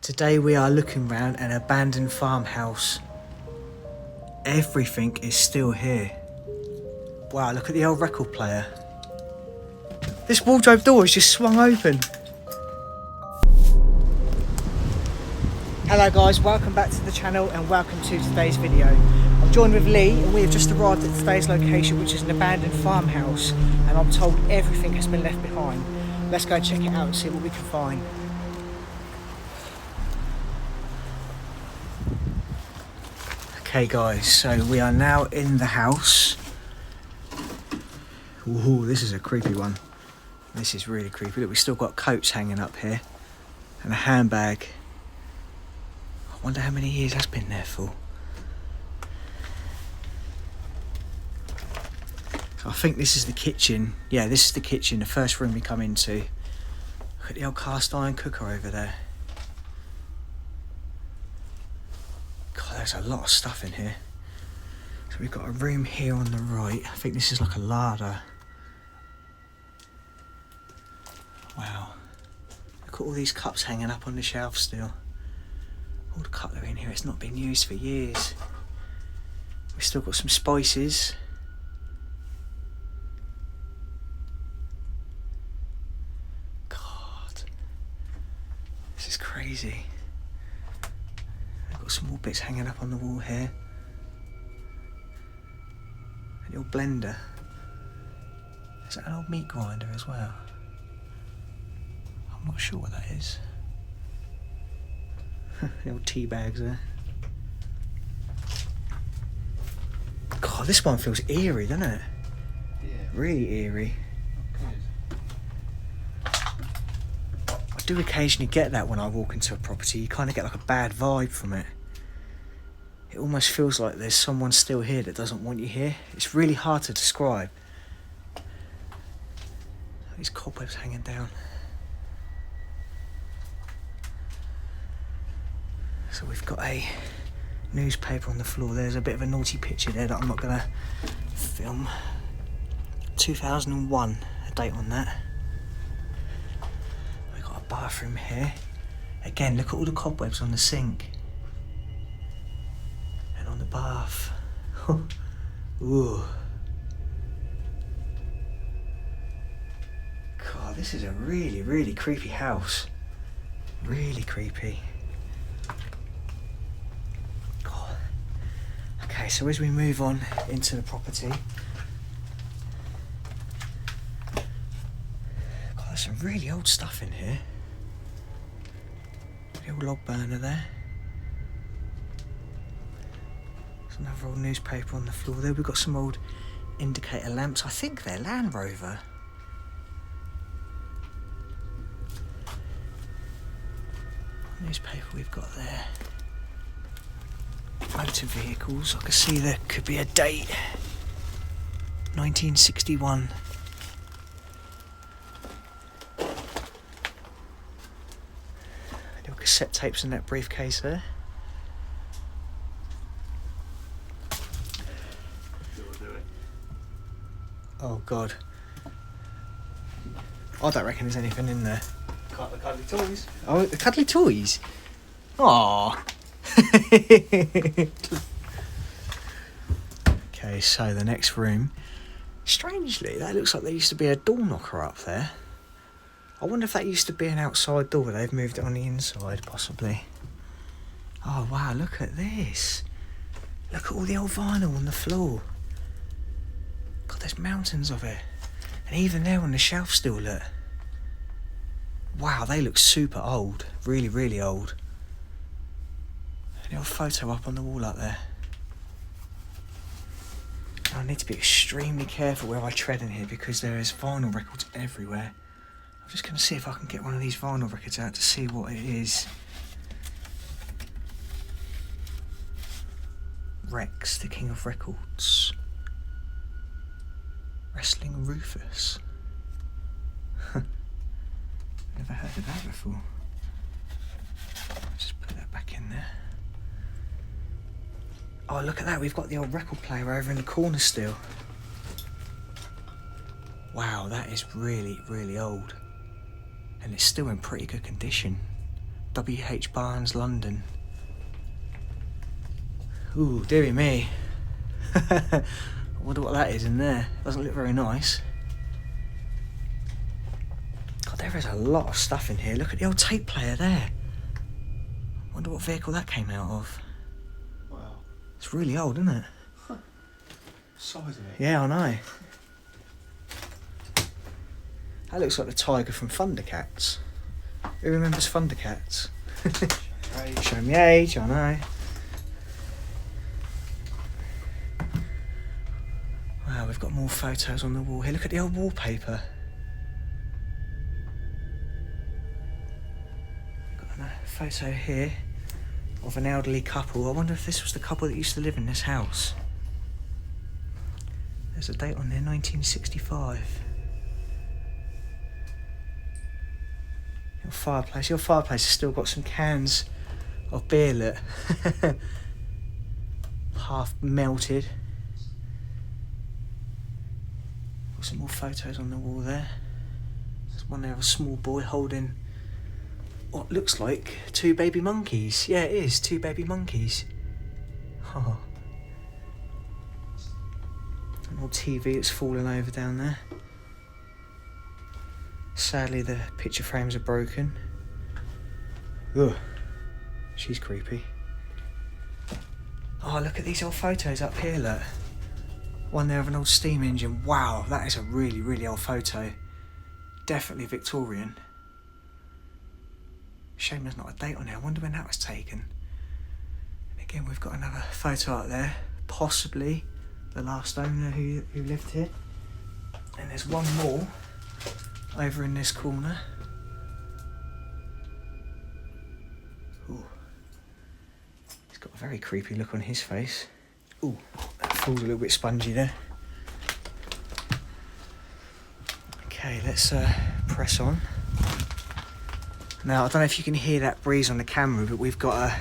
Today we are looking around an abandoned farmhouse. Everything is still here. Wow, look at the old record player. This wardrobe door is just swung open. Hello guys, welcome back to the channel and welcome to today's video. I'm joined with Lee and we have just arrived at today's location, which is an abandoned farmhouse, and I'm told everything has been left behind. Let's go check it out and see what we can find. Okay guys, so we are now in the house. Ooh, this is a creepy one. This is really creepy. Look, we've still got coats hanging up here and a handbag. I wonder how many years that's been there for. So I think this is the kitchen. Yeah, this is the kitchen, the first room we come into. Look at the old cast iron cooker over there. God, there's a lot of stuff in here. So we've got a room here on the right. I think this is like a larder. Wow. Look at all these cups hanging up on the shelf still. All the cutlery in here, it's not been used for years. We've still got some spices. God. This is crazy. I've got some more bits hanging up on the wall here. A little blender. Is that an old meat grinder as well? I'm not sure what that is. The old tea bags there. God, this one feels eerie, doesn't it? Yeah. Really eerie. I do occasionally get that when I walk into a property. You kind of get like a bad vibe from it. It almost feels like there's someone still here that doesn't want you here. It's really hard to describe. These cobwebs hanging down. So we've got a newspaper on the floor. There's a bit of a naughty picture there that I'm not going to film. 2001, a date on that. We've got a bathroom here. Again, look at all the cobwebs on the sink. And on the bath. Ooh. God, this is a really, really creepy house. Really creepy. Okay, so as we move on into the property, God, there's some really old stuff in here. The old log burner there. There's another old newspaper on the floor there. We've got some old indicator lamps. I think they're Land Rover. Newspaper we've got there. Motor vehicles. I can see there could be a date. 1961. Little cassette tapes in that briefcase there. Oh God. I don't reckon there's anything in there. The cuddly toys. Oh, the cuddly toys? Aww. Okay, so the next room. Strangely, that looks like there used to be a door knocker up there. I wonder if that used to be an outside door. They've moved it on the inside, possibly. Oh wow, look at this. Look at all the old vinyl on the floor. God, there's mountains of it. And even there on the shelf still, look. Wow, they look super old. Really, really old. A little photo up on the wall up there. I need to be extremely careful where I tread in here because there is vinyl records everywhere. I'm just going to see if I can get one of these vinyl records out to see what it is. Rex, the King of Records. Wrestling Rufus. Never heard of that before. Just put that back in there. Oh, look at that. We've got the old record player over in the corner still. Wow, that is really, really old. And it's still in pretty good condition. W.H. Barnes, London. Ooh, dearie me. I wonder what that is in there. Doesn't look very nice. God, there is a lot of stuff in here. Look at the old tape player there. I wonder what vehicle that came out of. Wow. It's really old, isn't it? Size of it. Yeah, I know. That looks like the tiger from Thundercats. Who remembers Thundercats? Show me age, I know. Wow, we've got more photos on the wall here. Look at the old wallpaper. Got a photo here of an elderly couple. I wonder if this was the couple that used to live in this house. There's a date on there, 1965. Your fireplace has still got some cans of beer lit. Half melted. Got some more photos on the wall there. There's one there of a small boy holding what looks like 2 baby monkeys. Yeah, it is, 2 baby monkeys. Oh. An old TV that's fallen over down there. Sadly, the picture frames are broken. Ugh, she's creepy. Oh, look at these old photos up here, look. One there of an old steam engine. Wow, that is a really, really old photo. Definitely Victorian. Shame there's not a date on there. I wonder when that was taken. And again, we've got another photo up there. Possibly the last owner who lived here. And there's one more over in this corner. Ooh. He's got a very creepy look on his face. Ooh, that floor's a little bit spongy there. Okay, let's press on. Now, I don't know if you can hear that breeze on the camera, but we've got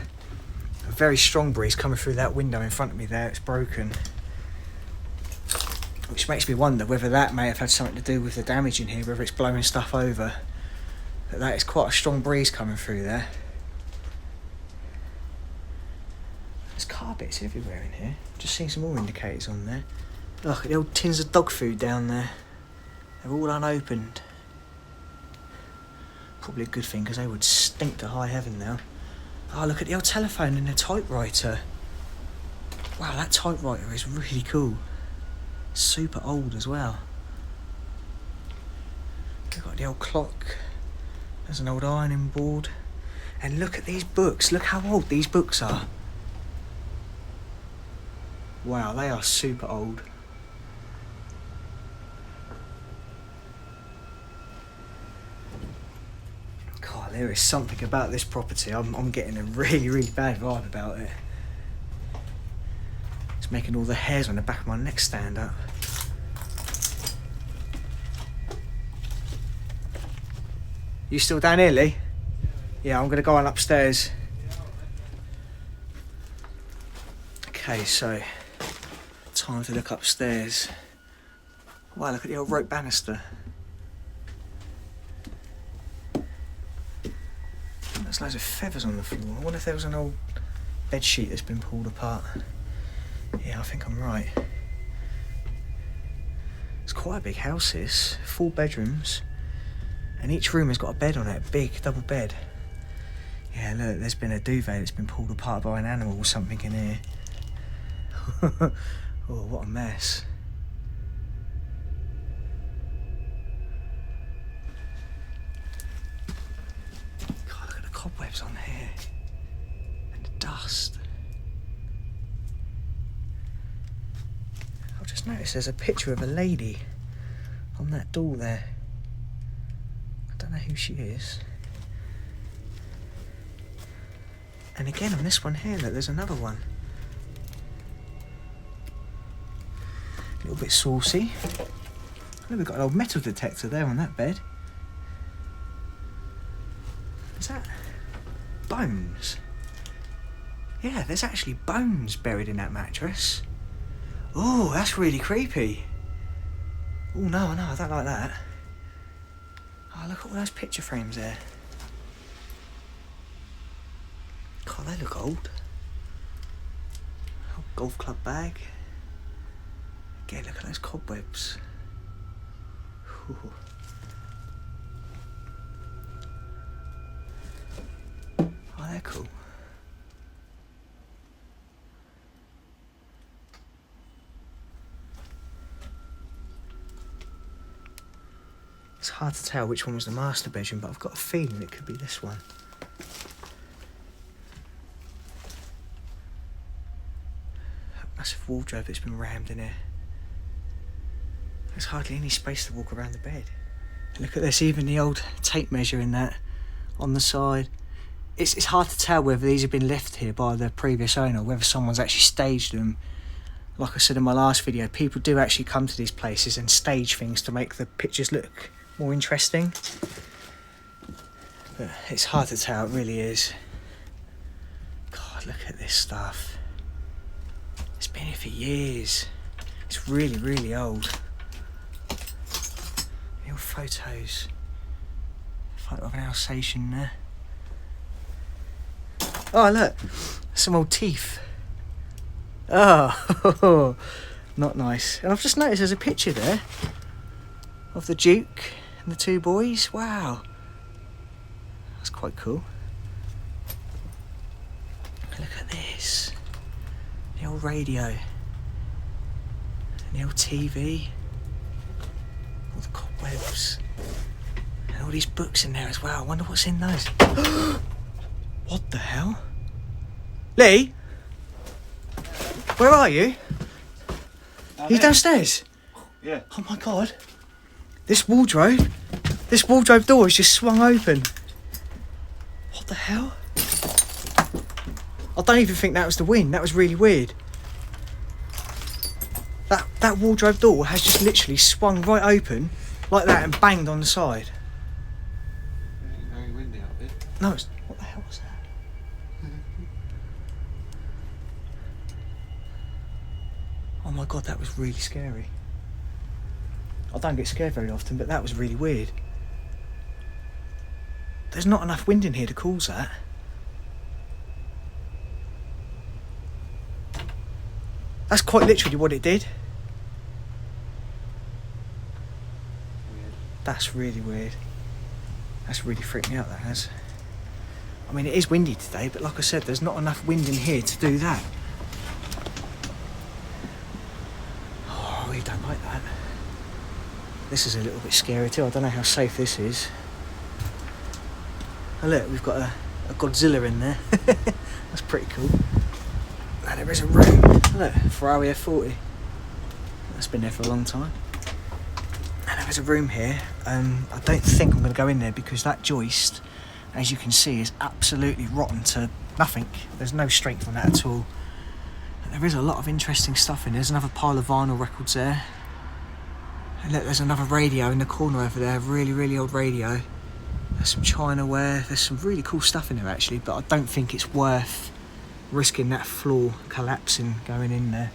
a very strong breeze coming through that window in front of me there. It's broken. Which makes me wonder whether that may have had something to do with the damage in here, whether it's blowing stuff over. But that is quite a strong breeze coming through there. There's carpets everywhere in here. Just seeing some more indicators on there. Look at the old tins of dog food down there. They're all unopened. Probably a good thing because they would stink to high heaven now. Oh, look at the old telephone and the typewriter. Wow, that typewriter is really cool. Super old as well. We've got the old clock. There's an old ironing board. And look at these books. Look how old these books are. Wow, they are super old. God, there is something about this property. I'm getting a really, really bad vibe about it. It's making all the hairs on the back of my neck stand up. You still down here, Lee? Yeah, I'm going to go on upstairs. Okay, so time to look upstairs. Wow, look at the old rope banister. There's loads of feathers on the floor. I wonder if there was an old bed sheet that's been pulled apart. Yeah, I think I'm right. It's quite a big house, this. 4 bedrooms. And each room has got a bed on it, a big double bed. Yeah, look, there's been a duvet that's been pulled apart by an animal or something in here. Oh, what a mess. God, look at the cobwebs on here. And the dust. I've just noticed there's a picture of a lady on that door there. I don't know who she is. And again on this one here, look, there's another one. A little bit saucy. Look, we've got an old metal detector there on that bed. Is that bones? Yeah, there's actually bones buried in that mattress. Oh, that's really creepy. Oh, no, I don't like that. Oh, look at all those picture frames there. God, they look old. Oh, golf club bag. Again, look at those cobwebs. Ooh. Oh, they're cool. It's hard to tell which one was the master bedroom, but I've got a feeling it could be this one. A massive wardrobe that's been rammed in here. There's hardly any space to walk around the bed. Look at this, even the old tape measure in that on the side. It's hard to tell whether these have been left here by the previous owner or whether someone's actually staged them. Like I said in my last video, people do actually come to these places and stage things to make the pictures look more interesting. But it's hard to tell, it really is. God, look at this stuff. It's been here for years. It's really, really old. The old photos. Photo of an Alsatian there. Oh, look, some old teeth. Oh, not nice. And I've just noticed there's a picture there of the Duke and the two boys. Wow, that's quite cool. Look at this. The old radio. And the old TV. All the cobwebs. And all these books in there as well. I wonder what's in those. What the hell? Lee? Where are you? Are you downstairs? Yeah. Oh my God. This wardrobe door is just swung open. What the hell? I don't even think that was the wind. That was really weird. That wardrobe door has just literally swung right open like that and banged on the side. Very windy out there. No, it's... What the hell was that? Oh my God, that was really scary. I don't get scared very often, but that was really weird. There's not enough wind in here to cause that. That's quite literally what it did. Weird. That's really weird. That's really freaked me out, that has. I mean, it is windy today, but like I said, there's not enough wind in here to do that. Oh, I really don't like that. This is a little bit scary too. I don't know how safe this is. Oh look, we've got a Godzilla in there. That's pretty cool. And there is a room. Look, Ferrari F40. That's been there for a long time. And there is a room here. I don't think I'm going to go in there because that joist, as you can see, is absolutely rotten to nothing. There's no strength on that at all. And there is a lot of interesting stuff in there. There's another pile of vinyl records there. And look, there's another radio in the corner over there. Really, really old radio. There's some chinaware. There's some really cool stuff in there actually, but I don't think it's worth risking that floor collapsing going in there.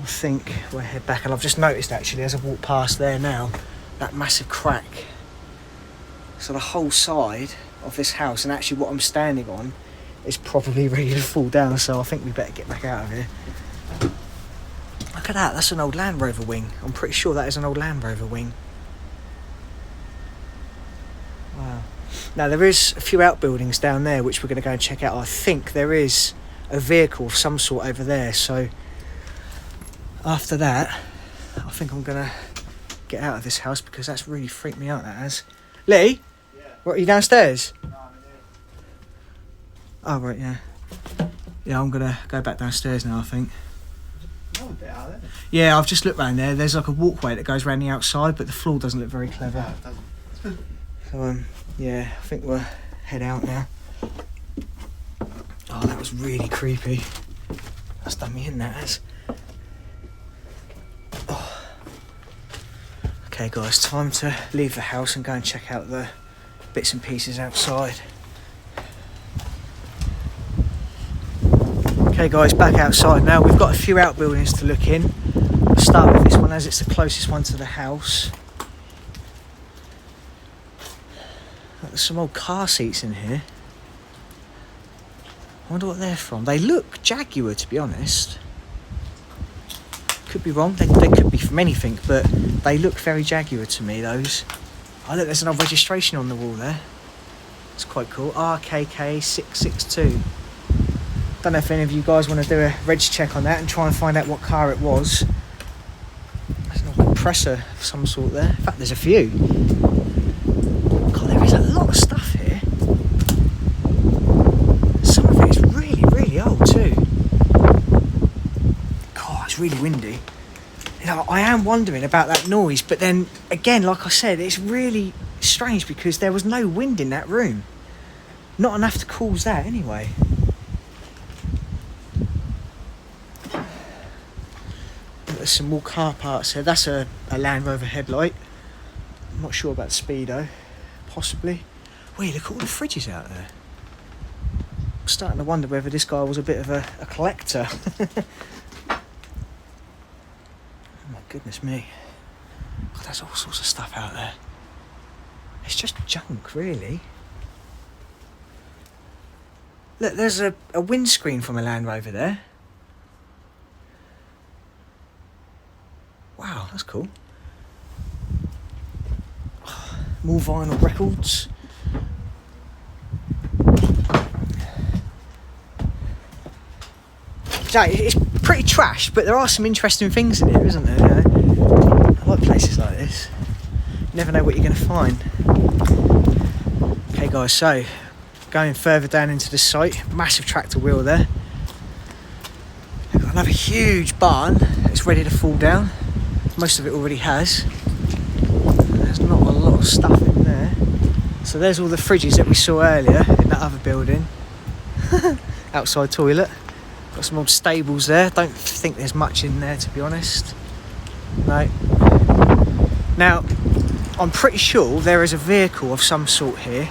I think we'll head back, and I've just noticed actually as I've walked past there now, that massive crack. So the whole side of this house, and actually what I'm standing on, is probably ready to fall down, so I think we better get back out of here. Look at that, that's an old Land Rover wing. I'm pretty sure that is an old Land Rover wing. Wow. Now there is a few outbuildings down there which we're going to go and check out. I think there is a vehicle of some sort over there, so after that I think I'm going to get out of this house because that's really freaked me out, that has. Lee? Yeah. What, are you downstairs? No, I'm in here. Oh right, yeah. Yeah, I'm going to go back downstairs now I think. No, a bit out there. Yeah, I've just looked round there. There's like a walkway that goes around the outside, but the floor doesn't look very No, clever. it doesn't. So yeah, I think we'll head out now. Oh, that was really creepy. That's done me in, that has. Oh. Okay guys, time to leave the house and go and check out the bits and pieces outside. Okay guys, back outside now. We've got a few outbuildings to look in. I'll start with this one as it's the closest one to the house. There's some old car seats in here. wonder what they're from. They look Jaguar, to be honest. Could be wrong. They could be from anything, but they look very Jaguar to me, those. Oh, look, there's another registration on the wall there. It's quite cool. RKK 662. Don't know if any of you guys want to do a reg check on that and try and find out what car it was. There's an old compressor of some sort there. In fact, there's a few. God, there is a lot of stuff here. Some of it is really, really old too. God, it's really windy. You know, I am wondering about that noise, but then again, like I said, it's really strange because there was no wind in that room. Not enough to cause that anyway. There's some more car parts here. That's a Land Rover headlight. I'm not sure about speedo. Possibly. Wait, look at all the fridges out there. I'm starting to wonder whether this guy was a bit of a collector. Oh my goodness me. God, there's all sorts of stuff out there. It's just junk, really. Look, there's a windscreen from a Land Rover there. Wow, that's cool. More vinyl records. So it's pretty trash, but there are some interesting things in here, isn't there? You know? I like places like this. You never know what you're going to find. Okay guys, so going further down into the site, massive tractor wheel there. We've got another huge barn that's ready to fall down. Most of it already has. There's not a lot of stuff in there. So there's all the fridges that we saw earlier in that other building. Outside toilet. Got some old stables there. Don't think there's much in there, to be honest. No. Now, I'm pretty sure there is a vehicle of some sort here.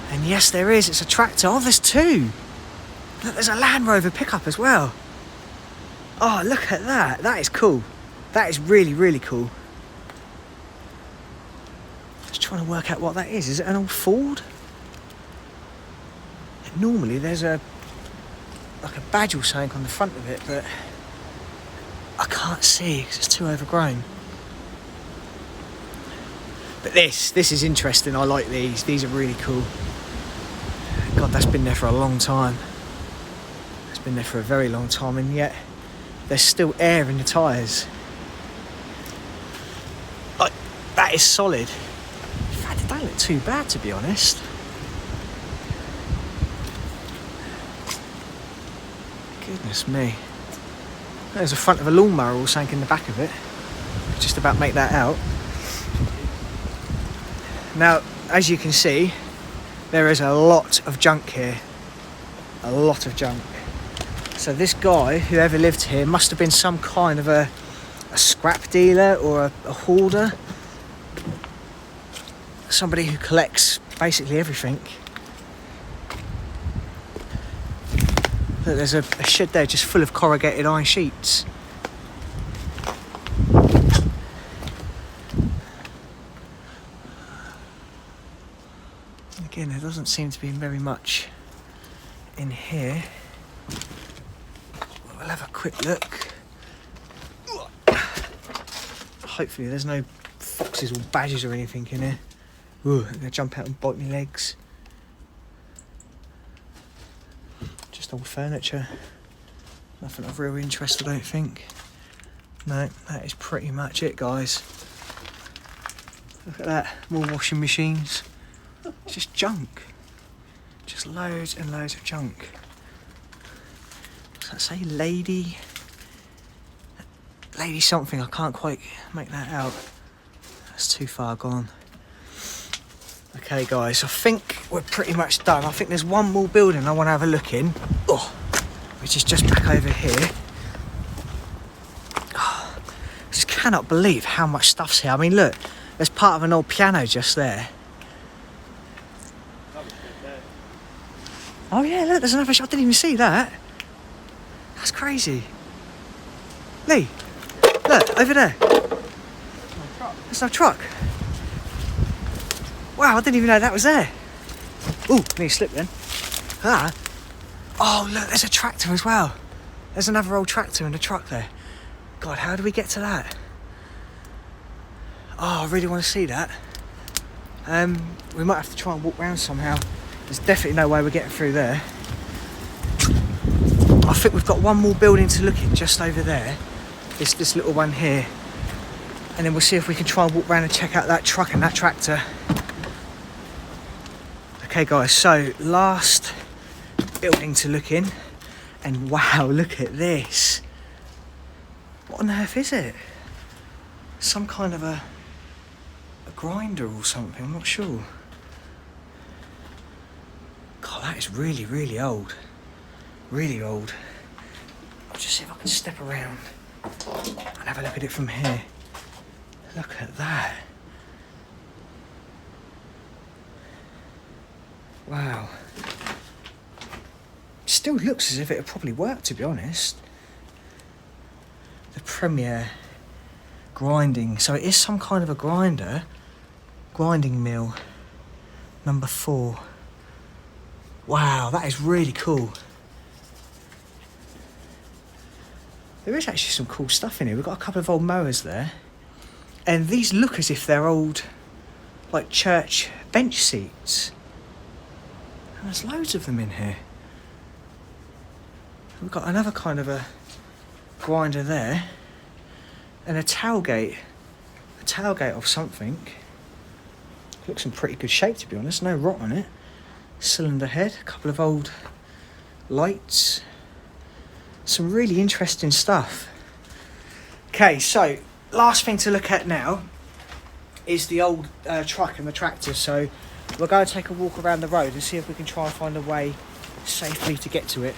And yes, there is. It's a tractor. Oh, there's two. Look, there's a Land Rover pickup as well. Oh, look at that. That is cool. That is really, really cool. Just trying to work out what that is. Is it an old Ford? Normally there's like a badge or something on the front of it, but I can't see because it's too overgrown. But this is interesting. I like these. These are really cool. God, that's been there for a long time. It's been there for a very long time, and yet there's still air in the tyres. Like, that is solid. In fact, it don't look too bad, to be honest. Goodness me. There's the front of a lawnmower all sank in the back of it. Just about make that out. Now, as you can see, there is a lot of junk here. A lot of junk. So this guy, whoever lived here, must have been some kind of a scrap dealer or a hoarder. Somebody who collects basically everything. Look, there's a shed there just full of corrugated iron sheets. Again, there doesn't seem to be very much in here. We'll have a quick look. Hopefully there's no foxes or badgers or anything in here. Ooh, they're going to jump out and bite my legs. Just old furniture. Nothing of real interest, I don't think. No, that is pretty much it, guys. Look at that, more washing machines. It's just junk. Just loads and loads of junk. Does that say lady? Lady something, I can't quite make that out. That's too far gone. Okay guys, I think we're pretty much done. I think there's one more building I want to have a look in. Oh, which is just back over here. Oh, I just cannot believe how much stuff's here. I mean, look, there's part of an old piano just there. Oh yeah, look, there's another shot. I didn't even see that. That's crazy. Lee, look, over there. There's no truck. Wow, I didn't even know that was there. Ooh, nearly slipped then. Ah. Oh, look, there's a tractor as well. There's another old tractor in the truck there. God, how do we get to that? Oh, I really want to see that. We might have to try and walk round somehow. There's definitely no way we're getting through there. I think we've got one more building to look at just over there. This little one here. And then we'll see if we can try and walk around and check out that truck and that tractor. Okay guys, so last building to look in. And wow, look at this. What on earth is it? Some kind of a grinder or something, I'm not sure. God, that is really, really old. Really old. I'll just see if I can step around and have a look at it from here. Look at that. Wow. Still looks as if it probably worked, to be honest. The Premier grinding. So it is some kind of a grinder. Grinding mill. Number 4. Wow, that is really cool. There is actually some cool stuff in here. We've got a couple of old mowers there. And these look as if they're old, like, church bench seats. And there's loads of them in here. We've got another kind of a grinder there. And a tailgate. A tailgate of something. Looks in pretty good shape, to be honest. No rot on it. Cylinder head. A couple of old lights. Some really interesting stuff. Okay, so last thing to look at now is the old truck and the tractor. So we're going to take a walk around the road and see if we can try and find a way safely to get to it.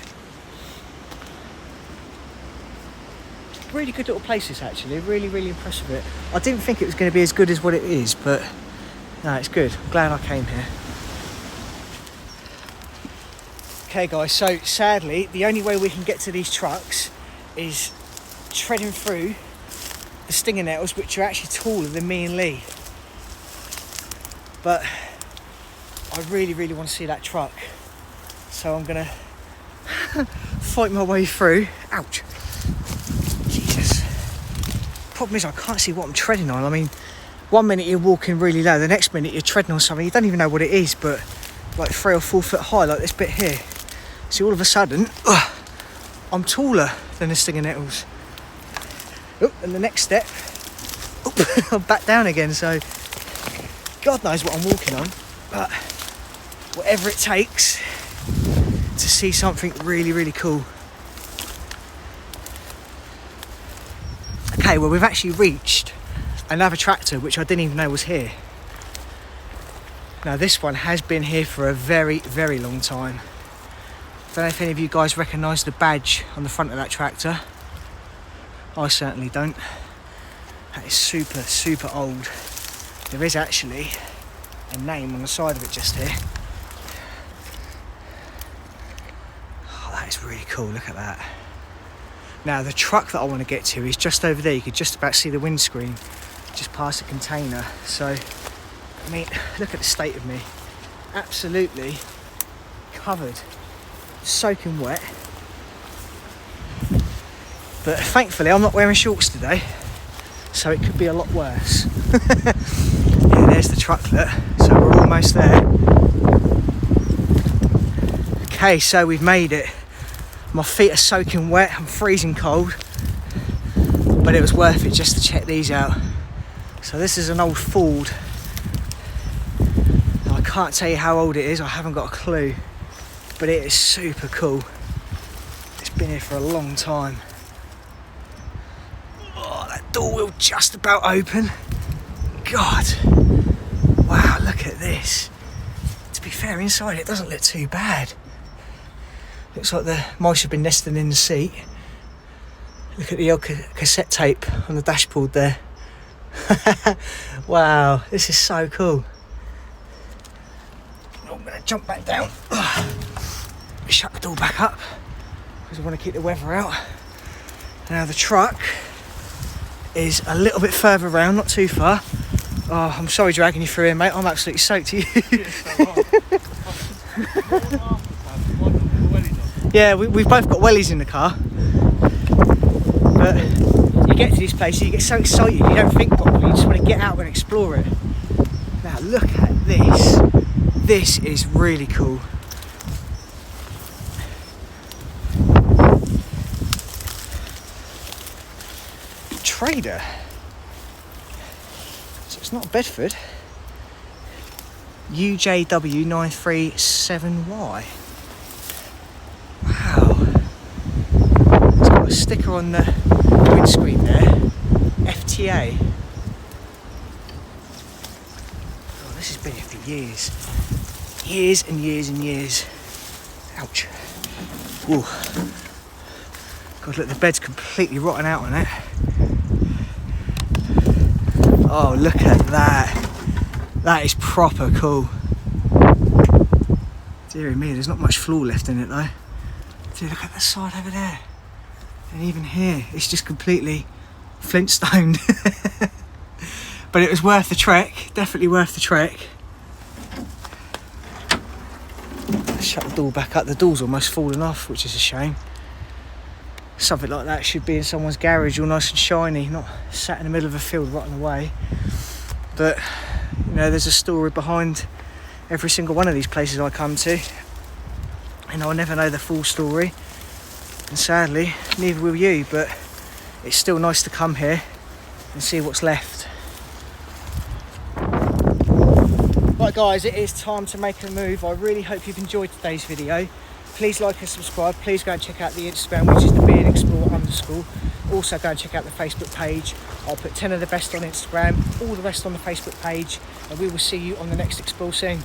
Really good little places, actually. Really, really impressed with it. I didn't think it was going to be as good as what it is, but no, it's good. I'm glad I came here. Okay guys, so sadly the only way we can get to these trucks is treading through the stinger nettles, which are actually taller than me and Lee. But I really, really want to see that truck, so I'm gonna fight my way through. Ouch. Jesus. Problem is I can't see what I'm treading on. I mean, one minute you're walking really low, the next minute you're treading on something you don't even know what it is, but like 3 or 4 foot high, like this bit here. See, all of a sudden, I'm taller than the stinger nettles. Oh, and the next step, I'm back down again. So, God knows what I'm walking on, but whatever it takes to see something really, really cool. Okay, well, we've actually reached another tractor, which I didn't even know was here. Now, this one has been here for a very, very long time. I don't know if any of you guys recognise the badge on the front of that tractor. I certainly don't. That is super, super old. There is actually a name on the side of it just here. Oh, that is really cool, look at that. Now, the truck that I want to get to is just over there. You could just about see the windscreen, just past the container. So, I mean, look at the state of me. Absolutely covered. Soaking wet, but thankfully I'm not wearing shorts today, so it could be a lot worse. Yeah, there's the trucklet, so we're almost there. Okay, so we've made it. My feet are soaking wet, I'm freezing cold, but it was worth it just to check these out. So this is an old Ford. I can't tell you how old it is, I haven't got a clue. But it is super cool. It's been here for a long time. Oh, that door will just about open. God. Wow, look at this. To be fair, inside it doesn't look too bad. Looks like the mice have been nesting in the seat. Look at the old cassette tape on the dashboard there. Wow, this is so cool. I'm going to jump back down. Shut the door back up because I want to keep the weather out. Now the truck is a little bit further around, not too far. Oh, I'm sorry dragging you through here, mate. I'm absolutely soaked to you. Yeah, we've both got wellies in the car. But you get to these places, you get so excited, you don't think properly, you just want to get out and explore it. Now look at this. This is really cool. Trader. So it's not Bedford. UJW937Y. Wow. It's got a sticker on the windscreen there. FTA. Oh, this has been here for years. Years and years and years. Ouch. Ooh. God, look, the bed's completely rotten out on it. Oh, look at that. That is proper cool. Dear me, there's not much floor left in it though. Dude, look at the side over there. And even here, it's just completely flintstoned. But it was worth the trek, definitely worth the trek. Shut the door back up, the door's almost fallen off, which is a shame. Something like that should be in someone's garage, all nice and shiny, not sat in the middle of a field rotting away. But, you know, there's a story behind every single one of these places I come to. And I'll never know the full story. And sadly, neither will you, but it's still nice to come here and see what's left. Right guys, it is time to make a move. I really hope you've enjoyed today's video. Please like and subscribe. Please go and check out the Instagram, which is _. Also go and check out the Facebook page. I'll put 10 of the best on Instagram, all the rest on the Facebook page, and we will see you on the next Explore soon.